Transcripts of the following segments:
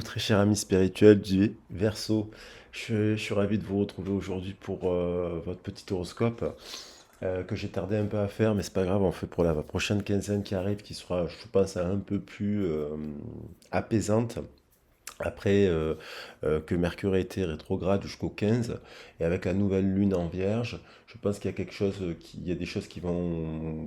Très cher ami spirituel du Verseau, je suis ravi de vous retrouver aujourd'hui pour votre petit horoscope que j'ai tardé un peu à faire, mais c'est pas grave, on fait pour la prochaine quinzaine qui arrive, qui sera, je pense, un peu plus apaisante. Après que Mercure ait été rétrograde jusqu'au 15, et avec la nouvelle lune en Vierge, je pense qu'il y a quelque chose, il y a des choses qui vont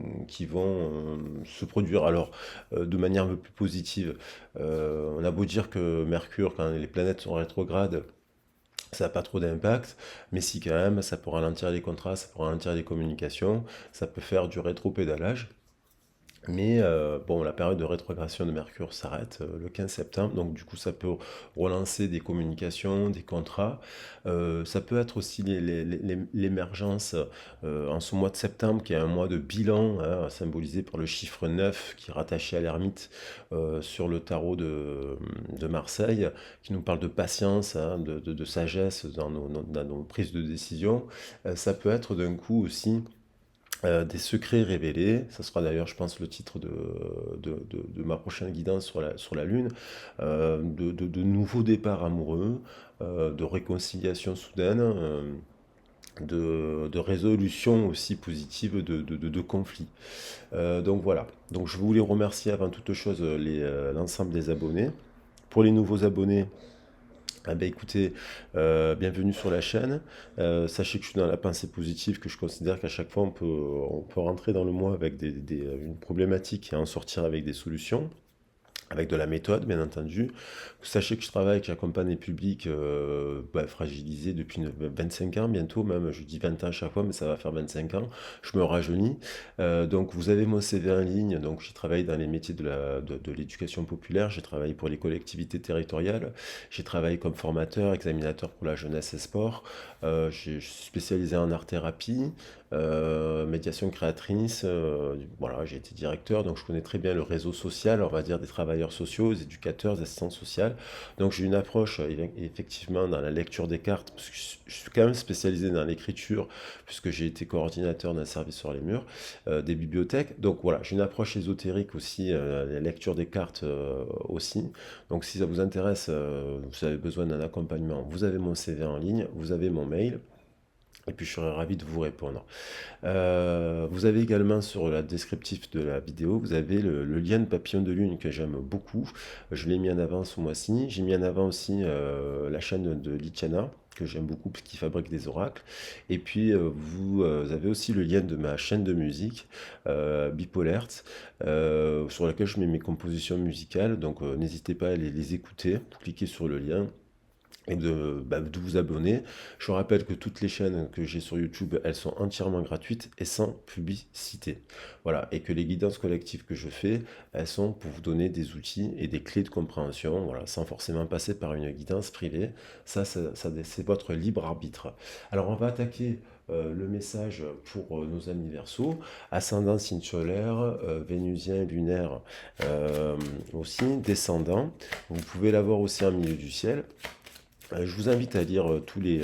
se produire. Alors, de manière un peu plus positive, on a beau dire que Mercure, quand les planètes sont rétrogrades, ça n'a pas trop d'impact, mais si quand même, ça peut ralentir les contrats, ça peut ralentir les communications, ça peut faire du rétropédalage. Mais bon, la période de rétrogradation de Mercure s'arrête le 15 septembre, donc du coup ça peut relancer des communications, des contrats. Ça peut être aussi l'émergence en ce mois de septembre, qui est un mois de bilan, hein, symbolisé par le chiffre 9, qui est rattaché à l'ermite sur le tarot de Marseille, qui nous parle de patience, hein, de sagesse dans nos prises de décision. Ça peut être d'un coup aussi des secrets révélés, ça sera d'ailleurs, je pense, le titre de ma prochaine guidance sur la Lune, de nouveaux départs amoureux, de réconciliation soudaine, de résolution aussi positive de conflits. Donc voilà, donc je voulais remercier avant toute chose l'ensemble des abonnés. Pour les nouveaux abonnés, ah ben écoutez, bienvenue sur la chaîne. Sachez que je suis dans la pensée positive, que je considère qu'à chaque fois on peut rentrer dans le mois avec une problématique et en sortir avec des solutions, avec de la méthode, bien entendu. Sachez que je travaille, que j'accompagne les publics fragilisés depuis 25 ans bientôt, même je dis 20 ans à chaque fois, mais ça va faire 25 ans. Je me rajeunis. Donc vous avez mon CV en ligne, donc j'ai travaillé dans les métiers de l'éducation populaire, j'ai travaillé pour les collectivités territoriales, j'ai travaillé comme formateur, examinateur pour la jeunesse et sport. Je suis spécialisé en art-thérapie, médiation créatrice, voilà, j'ai été directeur, donc je connais très bien le réseau social, on va dire, des travailleurs sociaux, des éducateurs, des assistantes sociales. Donc j'ai une approche effectivement dans la lecture des cartes, parce que je suis quand même spécialisé dans l'écriture, puisque j'ai été coordinateur d'un service sur les murs, des bibliothèques. Donc voilà, j'ai une approche ésotérique aussi, la lecture des cartes aussi. Donc si ça vous intéresse, vous avez besoin d'un accompagnement, vous avez mon CV en ligne, vous avez mon mail. Et puis je serai ravi de vous répondre. Vous avez également sur la descriptif de la vidéo, vous avez le lien de papillon de lune que j'aime beaucoup. Je l'ai mis en avant ce mois-ci. J'ai mis en avant aussi la chaîne de Lichana que j'aime beaucoup parce qu'il fabrique des oracles. Et puis vous avez aussi le lien de ma chaîne de musique, Bipolert, sur laquelle je mets mes compositions musicales. Donc n'hésitez pas à les écouter. Vous cliquez sur le lien et de vous abonner. Je rappelle que toutes les chaînes que j'ai sur YouTube, elles sont entièrement gratuites et sans publicité. Voilà, et que les guidances collectives que je fais, elles sont pour vous donner des outils et des clés de compréhension, voilà, sans forcément passer par une guidance privée. C'est votre libre arbitre. Alors, on va attaquer le message pour nos amis Verseau, ascendant signe solaire, vénusien, lunaire aussi, descendant. Vous pouvez l'avoir aussi en milieu du ciel. Je vous invite à lire tous les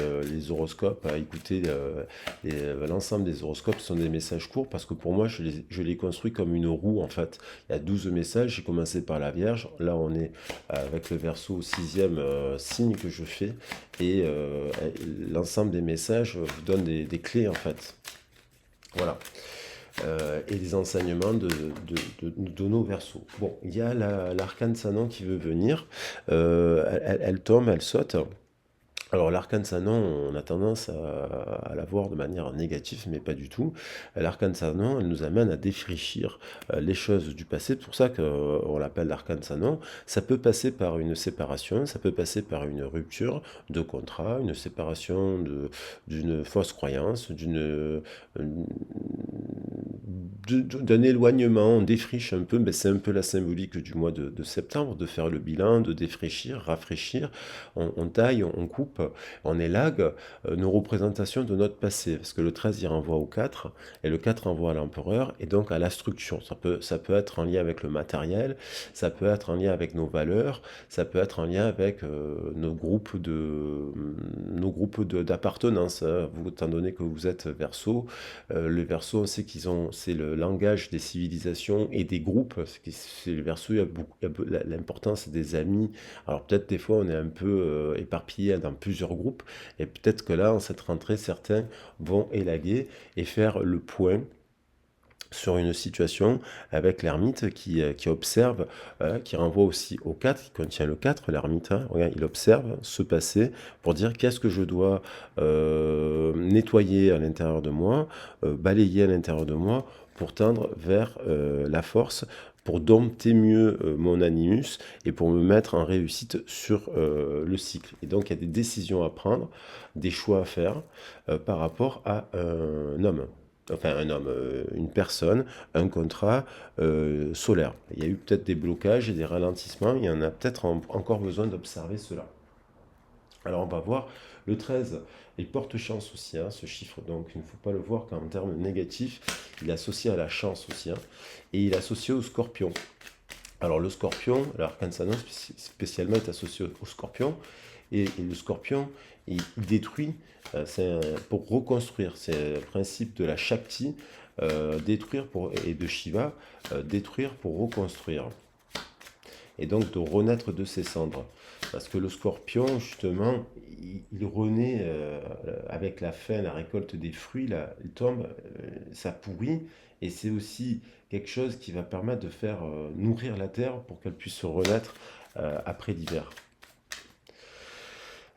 horoscopes, à écouter l'ensemble des horoscopes. Ce sont des messages courts parce que pour moi, je les construis comme une roue en fait. Il y a 12 messages. J'ai commencé par la Vierge. Là, on est avec le Verseau, sixième signe que je fais. Et l'ensemble des messages vous donne des clés en fait. Voilà. Et des enseignements de nos Verseaux. Bon, il y a l'arcane Sanan qui veut venir. Elle tombe, elle saute. Alors l'arcane Sanan, on a tendance à la voir de manière négative, mais pas du tout. L'arcane Sanan, elle nous amène à défrichir les choses du passé. C'est pour ça qu'on l'appelle l'arcane Sanan. Ça peut passer par une séparation, ça peut passer par une rupture de contrat, une séparation d'une fausse croyance, d'un éloignement. On défriche un peu, mais c'est un peu la symbolique du mois de septembre, de faire le bilan, de défrichir, rafraîchir. On taille, on coupe. on élague nos représentations de notre passé, parce que le 13 il renvoie au 4, et le 4 renvoie à l'empereur, et donc à la structure. Ça peut être en lien avec le matériel, ça peut être en lien avec nos valeurs, ça peut être en lien avec d'appartenance, hein. Vous, étant donné que vous êtes Verseau, le Verseau, on sait c'est le langage des civilisations et des groupes. C'est le Verseau, l'important, c'est des amis. Alors peut-être des fois, on est un peu éparpillé dans plusieurs groupes, et peut-être que là, en cette rentrée, certains vont élaguer et faire le point sur une situation avec l'ermite qui observe, qui renvoie aussi au 4, qui contient le 4, l'ermite, hein. Regarde, il observe ce passé pour dire qu'est-ce que je dois nettoyer à l'intérieur de moi, balayer à l'intérieur de moi, pour tendre vers la force, pour dompter mieux mon animus et pour me mettre en réussite sur le cycle. Et donc il y a des décisions à prendre, des choix à faire par rapport à un homme. Enfin, un homme, une personne, un contrat solaire. Il y a eu peut-être des blocages et des ralentissements, il y en a peut-être encore besoin d'observer cela. Alors on va voir, le 13, il porte chance aussi, hein, ce chiffre, donc il ne faut pas le voir qu'en termes négatifs, il est associé à la chance aussi, hein, et il est associé au scorpion. Alors le scorpion, l'arcane Sanon spécialement est associé au scorpion, et le scorpion, il détruit, pour reconstruire, c'est le principe de la Shakti, et de Shiva, détruire pour reconstruire, et donc de renaître de ses cendres. Parce que le scorpion, justement, il renaît avec la fin, la récolte des fruits, là, il tombe, ça pourrit, et c'est aussi quelque chose qui va permettre de faire nourrir la terre pour qu'elle puisse se renaître après l'hiver.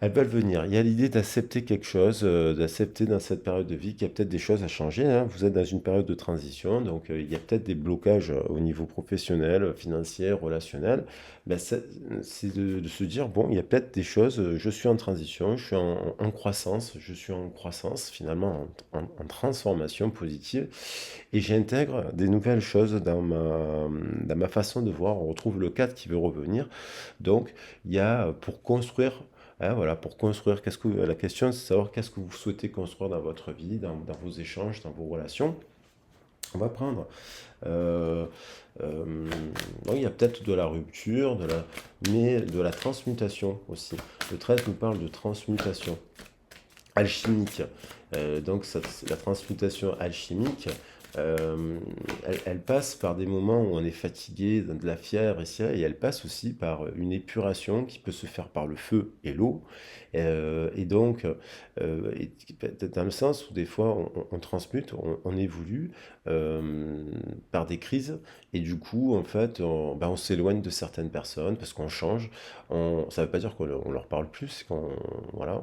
Elles veulent venir. Il y a l'idée d'accepter quelque chose, d'accepter dans cette période de vie qu'il y a peut-être des choses à changer, hein. Vous êtes dans une période de transition, donc il y a peut-être des blocages au niveau professionnel, financier, relationnel. Ben, c'est de se dire, bon, il y a peut-être des choses, je suis en transition, je suis en croissance, je suis en croissance, finalement en transformation positive, et j'intègre des nouvelles choses dans ma façon de voir. On retrouve le 4 qui veut revenir. Donc, il y a pour construire, hein, voilà, pour construire, la question c'est de savoir qu'est-ce que vous souhaitez construire dans votre vie, dans vos échanges, dans vos relations. On va prendre. euh, euh, il y a peut-être de la rupture, mais de la transmutation aussi. Le 13 nous parle de transmutation alchimique. Donc la transmutation alchimique, elle passe par des moments où on est fatigué, de la fièvre, et elle passe aussi par une épuration qui peut se faire par le feu et l'eau. Et donc, dans le sens où des fois on transmute, on évolue par des crises, et du coup, en fait, on s'éloigne de certaines personnes parce qu'on change. Ça ne veut pas dire qu'on leur parle plus, c'est voilà,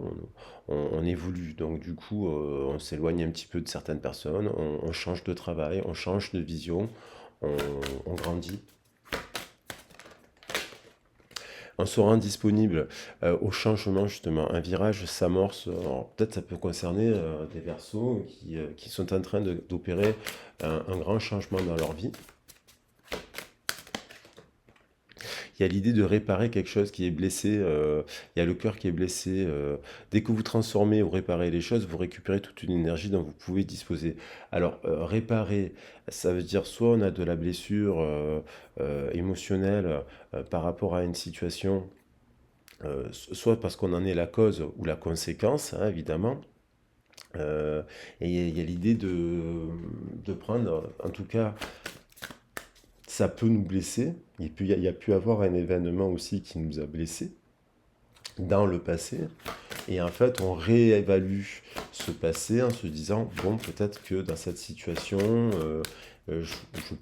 on évolue. Donc du coup, on s'éloigne un petit peu de certaines personnes, on change de travail, on change de vision, on, on grandit. On se rend disponible au changement, justement. Un virage s'amorce. Alors, peut-être ça peut concerner des Verseaux qui sont en train d'opérer un grand changement dans leur vie. Il y a l'idée de réparer quelque chose qui est blessé, il y a le cœur qui est blessé. Dès que vous transformez ou réparez les choses, vous récupérez toute une énergie dont vous pouvez disposer. Alors, réparer, ça veut dire soit on a de la blessure émotionnelle par rapport à une situation, soit parce qu'on en est la cause ou la conséquence, hein, évidemment. Et il y a l'idée de prendre, en tout cas, ça peut nous blesser. Il y a pu avoir un événement aussi qui nous a blessés dans le passé. Et en fait, on réévalue ce passé en se disant, bon, peut-être que dans cette situation, je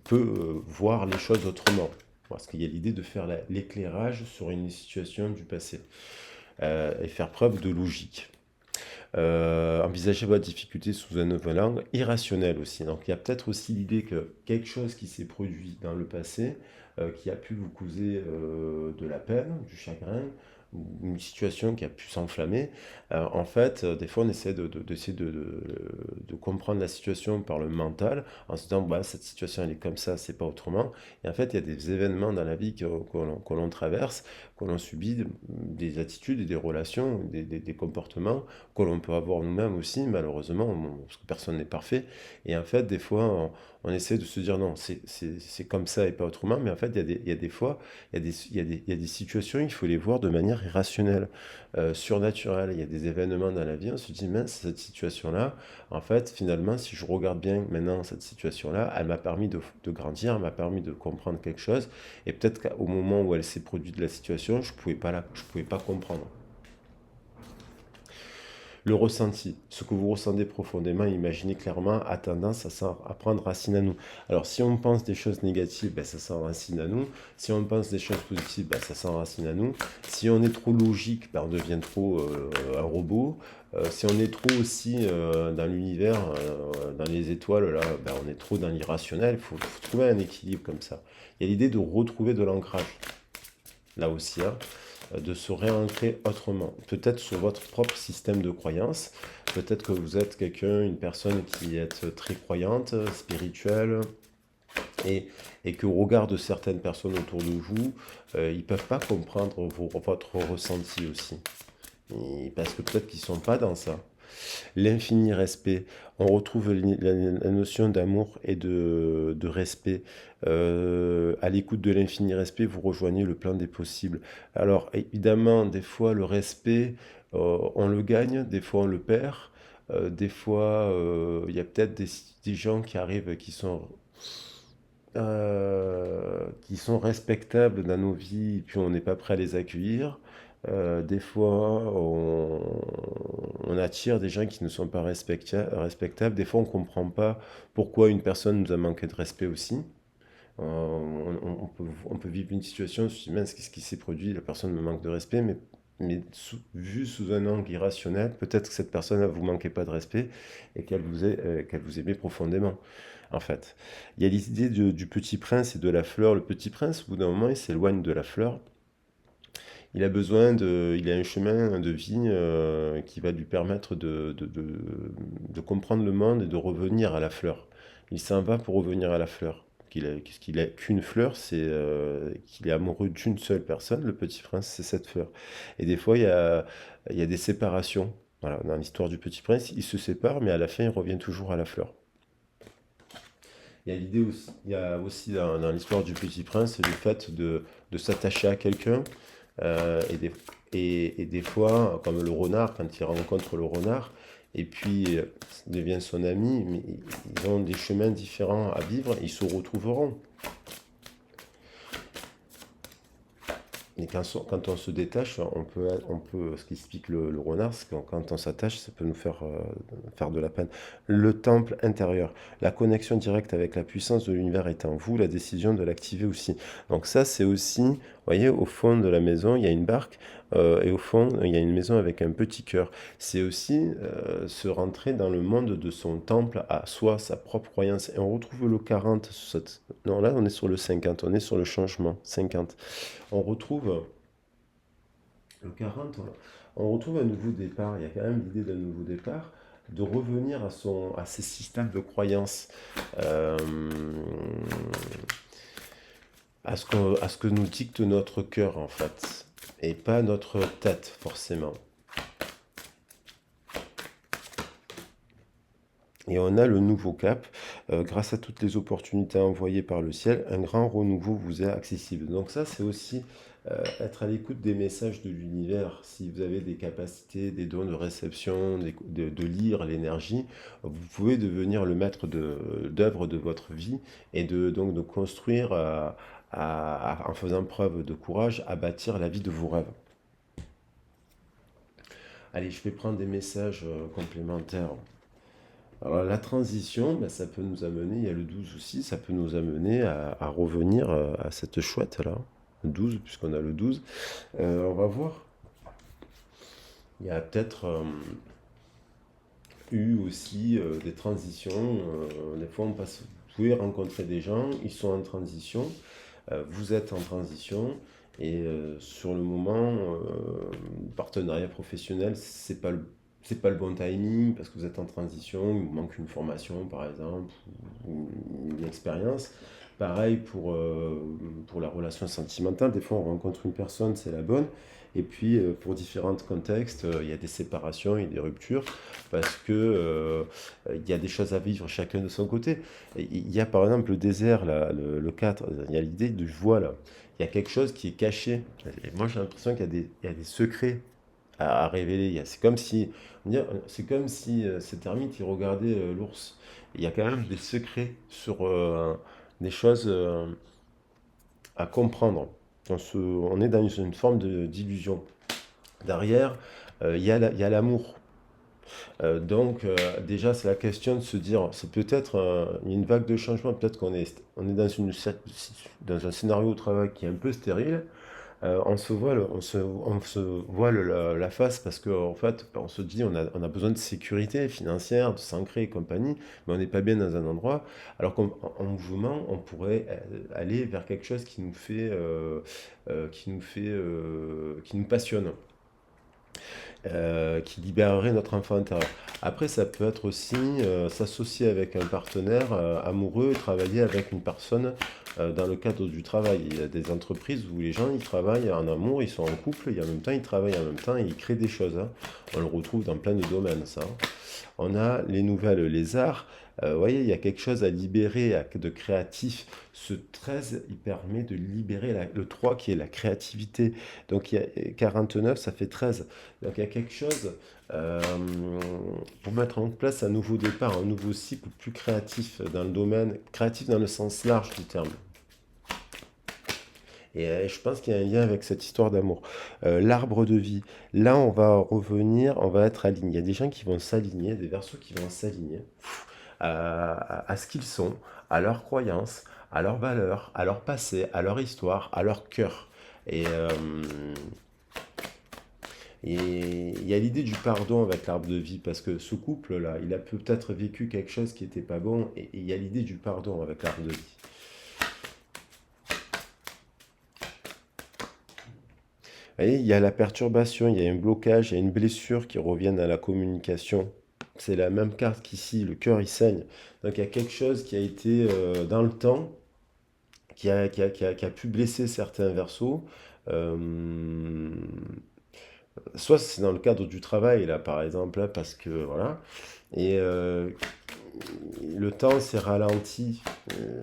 peux voir les choses autrement. Parce qu'il y a l'idée de faire l'éclairage sur une situation du passé et faire preuve de logique. Envisagez votre difficulté sous un nouvel angle, irrationnel aussi. Donc il y a peut-être aussi l'idée que quelque chose qui s'est produit dans le passé, qui a pu vous causer de la peine, du chagrin, ou une situation qui a pu s'enflammer, en fait, des fois, on essaie d'essayer de comprendre la situation par le mental, en se disant, bah, cette situation, elle est comme ça, c'est pas autrement. Et en fait, il y a des événements dans la vie que l'on traverse, que l'on subit, des attitudes et des relations, des comportements que l'on peut avoir nous-mêmes aussi, malheureusement, parce que personne n'est parfait. Et en fait, des fois, on essaie de se dire non, c'est comme ça et pas autrement, mais en fait, il y a des fois, il y a des situations, il faut les voir de manière irrationnelle, surnaturelle. Il y a des événements dans la vie, on se dit, mince, cette situation-là, en fait, finalement, si je regarde bien maintenant cette situation-là, elle m'a permis de grandir, elle m'a permis de comprendre quelque chose, et peut-être qu'au moment où elle s'est produite la situation, je pouvais pas comprendre. Le ressenti, ce que vous ressentez profondément, imaginez clairement, a tendance à prendre racine à nous. Alors, si on pense des choses négatives, ben, ça s'enracine à nous. Si on pense des choses positives, ben, ça s'enracine à nous. Si on est trop logique, ben, on devient trop un robot. Si on est trop aussi dans l'univers, dans les étoiles, là, ben, on est trop dans l'irrationnel. Il faut trouver un équilibre comme ça. Il y a l'idée de retrouver de l'ancrage, là aussi, hein, de se réancrer autrement. Peut-être sur votre propre système de croyance. Peut-être que vous êtes quelqu'un, une personne qui est très croyante, spirituelle, et, et qu'au regard de certaines personnes autour de vous, ils ne peuvent pas comprendre votre ressenti aussi. Parce que peut-être qu'ils ne sont pas dans ça. L'infini respect, on retrouve la notion d'amour et de respect. À l'écoute de l'infini respect, vous rejoignez le plan des possibles. Alors évidemment, des fois, le respect, on le gagne, des fois, on le perd. Des fois, il y a peut-être des gens qui arrivent qui sont respectables dans nos vies, et puis on n'est pas prêt à les accueillir. Des fois, on attire des gens qui ne sont pas respectables. Des fois, on ne comprend pas pourquoi une personne nous a manqué de respect aussi. On peut vivre une situation, se dire, mince, qu'est-ce qui s'est produit? La personne me manque de respect, mais vu sous un angle irrationnel, peut-être que cette personne ne vous manquait pas de respect et qu'elle vous aimait profondément, en fait. Il y a l'idée du petit prince et de la fleur. Le petit prince, au bout d'un moment, il s'éloigne de la fleur. Il a un chemin de vie qui va lui permettre de comprendre le monde et de revenir à la fleur. Il s'en va pour revenir à la fleur. Qu'il a qu'une fleur, c'est qu'il est amoureux d'une seule personne, le petit prince, c'est cette fleur. Et des fois, il y a des séparations. Voilà, dans l'histoire du petit prince, il se sépare, mais à la fin, il revient toujours à la fleur. Il y a aussi dans l'histoire du Petit Prince le fait de s'attacher à quelqu'un et des fois, comme le renard, quand il rencontre le renard, et puis devient son ami, mais ils ont des chemins différents à vivre, ils se retrouveront. Et quand on se détache, ce qui explique le renard, c'est que quand on s'attache, ça peut nous faire de la peine. Le temple intérieur, la connexion directe avec la puissance de l'univers est en vous, la décision de l'activer aussi. Donc ça, c'est aussi, vous voyez, au fond de la maison, il y a une barque, et au fond, il y a une maison avec un petit cœur. C'est aussi se rentrer dans le monde de son temple à soi, sa propre croyance. Et on retrouve le 40, non, là, on est sur le 50, on est sur le changement, 50. On retrouve le 40, on retrouve un nouveau départ. Il y a quand même l'idée d'un nouveau départ, de revenir à ses systèmes de croyances, euh, à ce que nous dicte notre cœur en fait, et pas notre tête forcément. Et on a le nouveau cap. Grâce à toutes les opportunités envoyées par le ciel, un grand renouveau vous est accessible. Donc ça, c'est aussi être à l'écoute des messages de l'univers. Si vous avez des capacités, des dons de réception, de lire l'énergie, vous pouvez devenir le maître d'œuvre de votre vie et donc de construire, en faisant preuve de courage, à bâtir la vie de vos rêves. Allez, je vais prendre des messages complémentaires. Alors la transition, ben, ça peut nous amener, il y a le 12 aussi, ça peut nous amener à revenir à cette chouette-là. Le 12, puisqu'on a le 12. On va voir. Il y a peut-être eu aussi des transitions. Des fois, vous pouvez rencontrer des gens, ils sont en transition, vous êtes en transition, Et sur le moment, partenariat professionnel, c'est pas le bon timing parce que vous êtes en transition, il vous manque une formation par exemple, ou une expérience. Pareil pour la relation sentimentale, des fois on rencontre une personne, c'est la bonne, et puis pour différents contextes, il y a des séparations, il y a des ruptures, parce que il y a des choses à vivre chacun de son côté. Et il y a par exemple le désert, là, le 4, il y a l'idée du voile. Il y a quelque chose qui est caché. Et moi j'ai l'impression il y a des secrets à révéler. C'est comme si cet ermite il regardait l'ours. Il y a quand même des secrets sur des choses à comprendre. On est dans une forme d'illusion. Derrière, il y a l'amour. Déjà, c'est la question de se dire, c'est peut-être une vague de changement, peut-être on est dans un scénario au travail qui est un peu stérile. On se voile la face parce qu'en fait, on se dit on a besoin de sécurité financière, de s'ancrer et compagnie, mais on n'est pas bien dans un endroit. Alors qu'en mouvement, on pourrait aller vers quelque chose qui nous passionne, qui libérerait notre enfant intérieur. Après, ça peut être aussi s'associer avec un partenaire amoureux, travailler avec une personne dans le cadre du travail. Il y a des entreprises où les gens ils travaillent en amour, ils sont en couple, et en même temps ils travaillent en même temps et ils créent des choses, hein. On le retrouve dans plein de domaines, ça. On a les nouvelles, les arts. Vous voyez, il y a quelque chose à libérer de créatif. Ce 13, il permet de libérer le 3 qui est la créativité. Donc il y a 49, ça fait 13. Donc il y a quelque chose euh, pour mettre en place un nouveau départ, un nouveau cycle plus créatif dans le domaine, créatif dans le sens large du terme. Et je pense qu'il y a un lien avec cette histoire d'amour. L'arbre de vie. Là, on va revenir, on va être aligné. Il y a des gens qui vont s'aligner, des versos qui vont s'aligner à ce qu'ils sont, à leurs croyances, à leurs valeurs, à leur passé, à leur histoire, à leur cœur. Et, euh, et il y a l'idée du pardon avec l'arbre de vie, parce que ce couple-là, il a peut-être vécu quelque chose qui n'était pas bon, et il y a l'idée du pardon avec l'arbre de vie. Vous voyez, il y a la perturbation, il y a un blocage, il y a une blessure qui reviennent à la communication. C'est la même carte qu'ici, le cœur il saigne. Donc il y a quelque chose qui a été dans le temps, qui a pu blesser certains versos. Euh, Soit c'est dans le cadre du travail, là par exemple, là, parce que voilà. Et le temps s'est ralenti. Euh,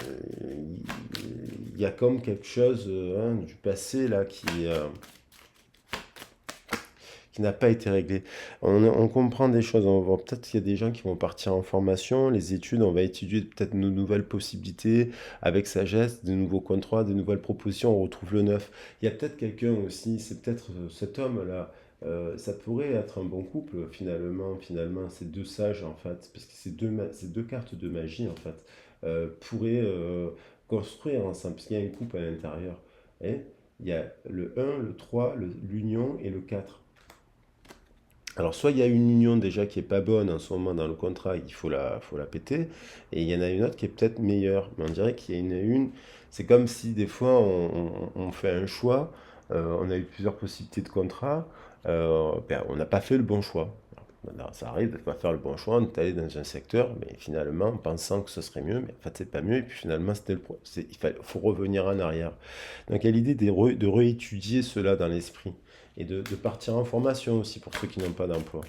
il y a comme quelque chose du passé là qui n'a pas été réglé. On comprend des choses. Peut-être qu'il y a des gens qui vont partir en formation, les études, on va étudier peut-être nos nouvelles possibilités avec sagesse, de nouveaux contrats, de nouvelles propositions, on retrouve le neuf. Il y a peut-être quelqu'un aussi, c'est peut-être cet homme-là. Ça pourrait être un bon couple finalement, ces deux sages en fait, parce que ces deux cartes de magie en fait pourraient construire ensemble, parce qu'il y a une coupe à l'intérieur. Et il y a le un, le 3, l'union et le 4. Alors, soit il y a une union déjà qui est pas bonne en ce moment dans le contrat, il faut la péter, et il y en a une autre qui est peut-être meilleure. Mais on dirait qu'il y a c'est comme si des fois on fait un choix, on a eu plusieurs possibilités de contrat, on n'a pas fait le bon choix. Alors, ça arrive de ne pas faire le bon choix, on est allé dans un secteur, mais finalement, en pensant que ce serait mieux, mais en fait, c'est pas mieux, et puis finalement, faut revenir en arrière. Donc, il y a l'idée de réétudier cela dans l'esprit et de partir en formation aussi pour ceux qui n'ont pas d'emploi.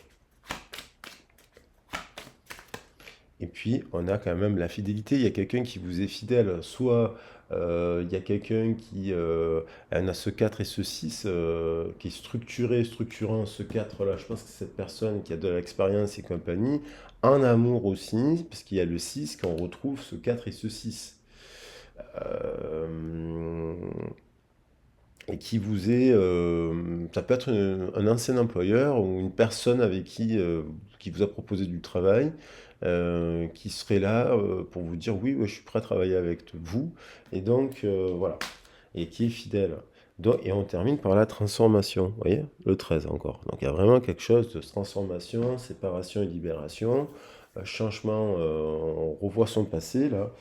Et puis, on a quand même la fidélité. Il y a quelqu'un qui vous est fidèle. Soit il y a quelqu'un qui a ce 4 et ce 6 qui est structurant ce 4-là. Je pense que c'est cette personne qui a de l'expérience et compagnie. En amour aussi, parce qu'il y a le 6 qu'on retrouve ce 4 et ce 6. Euh, et qui ça peut être un ancien employeur ou une personne avec qui vous a proposé du travail, qui serait là pour vous dire oui, ouais, je suis prêt à travailler avec vous, et donc voilà, et qui est fidèle. Et on termine par la transformation, vous voyez, le 13 encore. Donc il y a vraiment quelque chose de transformation, séparation et libération, changement, on revoit son passé là,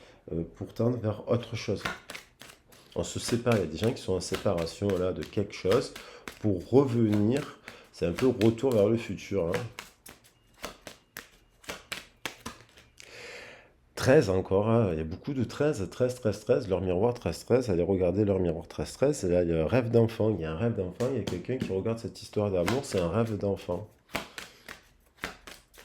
pour tendre vers autre chose. On se sépare, il y a des gens qui sont en séparation là, de quelque chose pour revenir. C'est un peu retour vers le futur, hein. 13 encore, hein. Il y a beaucoup de 13, leur miroir 13, allez regarder leur miroir 13, et là il y a un rêve d'enfant, il y a un rêve d'enfant, il y a quelqu'un qui regarde cette histoire d'amour, c'est un rêve d'enfant.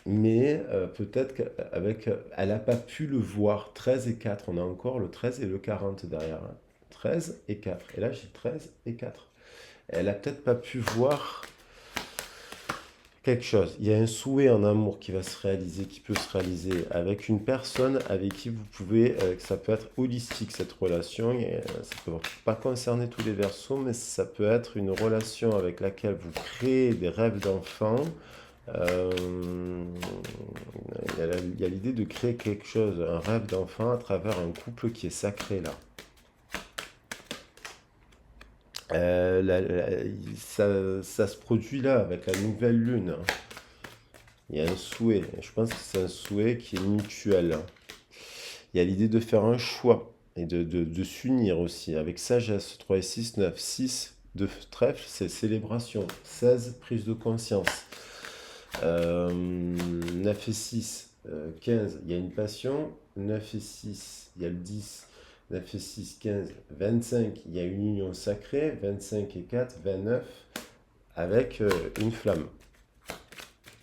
Mais peut-être qu'avec, elle n'a pas pu le voir, 13 et 4, on a encore le 13 et le 40 derrière, hein. 13 et 4, et là j'ai 13 et 4. Elle a peut-être pas pu voir quelque chose. Il y a un souhait en amour qui va se réaliser, qui peut se réaliser avec une personne avec qui vous pouvez, ça peut être holistique cette relation, et, ça peut pas concerner tous les versos, mais ça peut être une relation avec laquelle vous créez des rêves d'enfant. Euh, il y a l'idée de créer quelque chose, un rêve d'enfant à travers un couple qui est sacré là. Ça se produit là avec la nouvelle lune, hein. Il y a un souhait. Je pense que c'est un souhait qui est mutuel, hein. Il y a l'idée de faire un choix et de s'unir aussi avec sagesse. 3 et 6, 9, 6 de trèfle, c'est célébration. 16, prise de conscience. 9 et 6, 15, il y a une passion. 9 et 6, il y a le 10. 9 et 6, 15, 25, il y a une union sacrée. 25 et 4, 29, avec une flamme.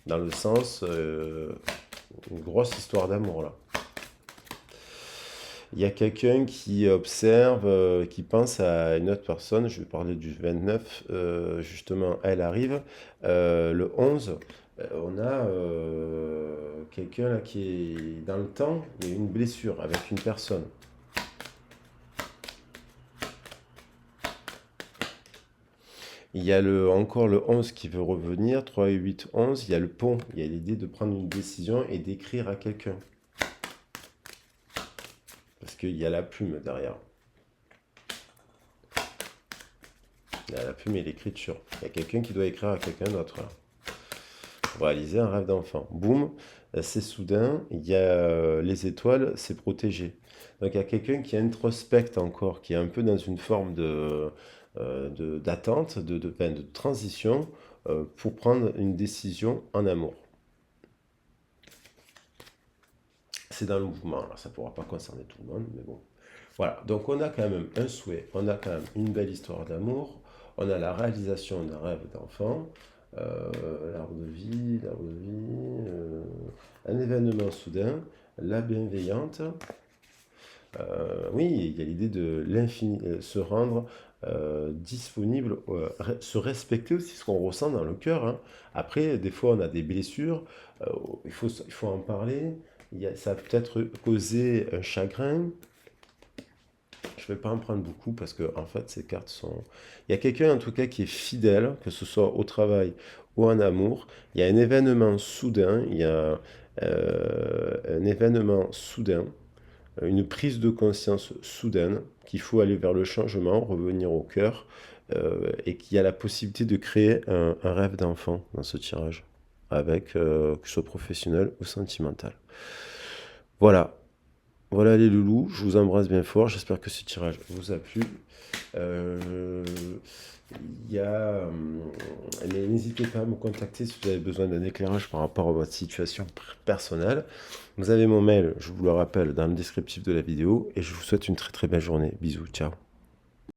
Dans le sens, une grosse histoire d'amour là. Il y a quelqu'un qui observe, qui pense à une autre personne. Je vais parler du 29, justement, elle arrive. Le 11, on a quelqu'un là qui est dans le temps, il y a une blessure avec une personne. Il y a encore le 11 qui veut revenir, 3 et 8, 11. Il y a le pont, il y a l'idée de prendre une décision et d'écrire à quelqu'un. Parce qu'il y a la plume derrière. Il y a la plume et l'écriture. Il y a quelqu'un qui doit écrire à quelqu'un d'autre là, pour réaliser un rêve d'enfant. Boum, c'est soudain, il y a les étoiles, c'est protégé. Donc il y a quelqu'un qui introspecte encore, qui est un peu dans une forme d'attente, de transition, pour prendre une décision en amour. C'est dans le mouvement, alors ça ne pourra pas concerner tout le monde, mais bon. Voilà, donc on a quand même un souhait, on a quand même une belle histoire d'amour, on a la réalisation d'un rêve d'enfant, l'arbre de vie, un événement soudain, la bienveillante. Oui, il y a l'idée de l'infini, se rendre disponible, se respecter aussi ce qu'on ressent dans le cœur, hein. Après, des fois, on a des blessures, il faut en parler. Ça a peut-être causé un chagrin. Je ne vais pas en prendre beaucoup parce que en fait, ces cartes sont. Il y a quelqu'un en tout cas qui est fidèle, que ce soit au travail ou en amour. Il y a un événement soudain, il y a un événement soudain, une prise de conscience soudaine, qu'il faut aller vers le changement, revenir au cœur, et qu'il y a la possibilité de créer un rêve d'enfant dans ce tirage, avec que ce soit professionnel ou sentimental. Voilà, voilà les loulous, je vous embrasse bien fort, j'espère que ce tirage vous a plu. Euh, il y a, mais n'hésitez pas à me contacter si vous avez besoin d'un éclairage par rapport à votre situation personnelle. Vous avez mon mail, je vous le rappelle, dans le descriptif de la vidéo, et je vous souhaite une très très belle journée. Bisous, ciao.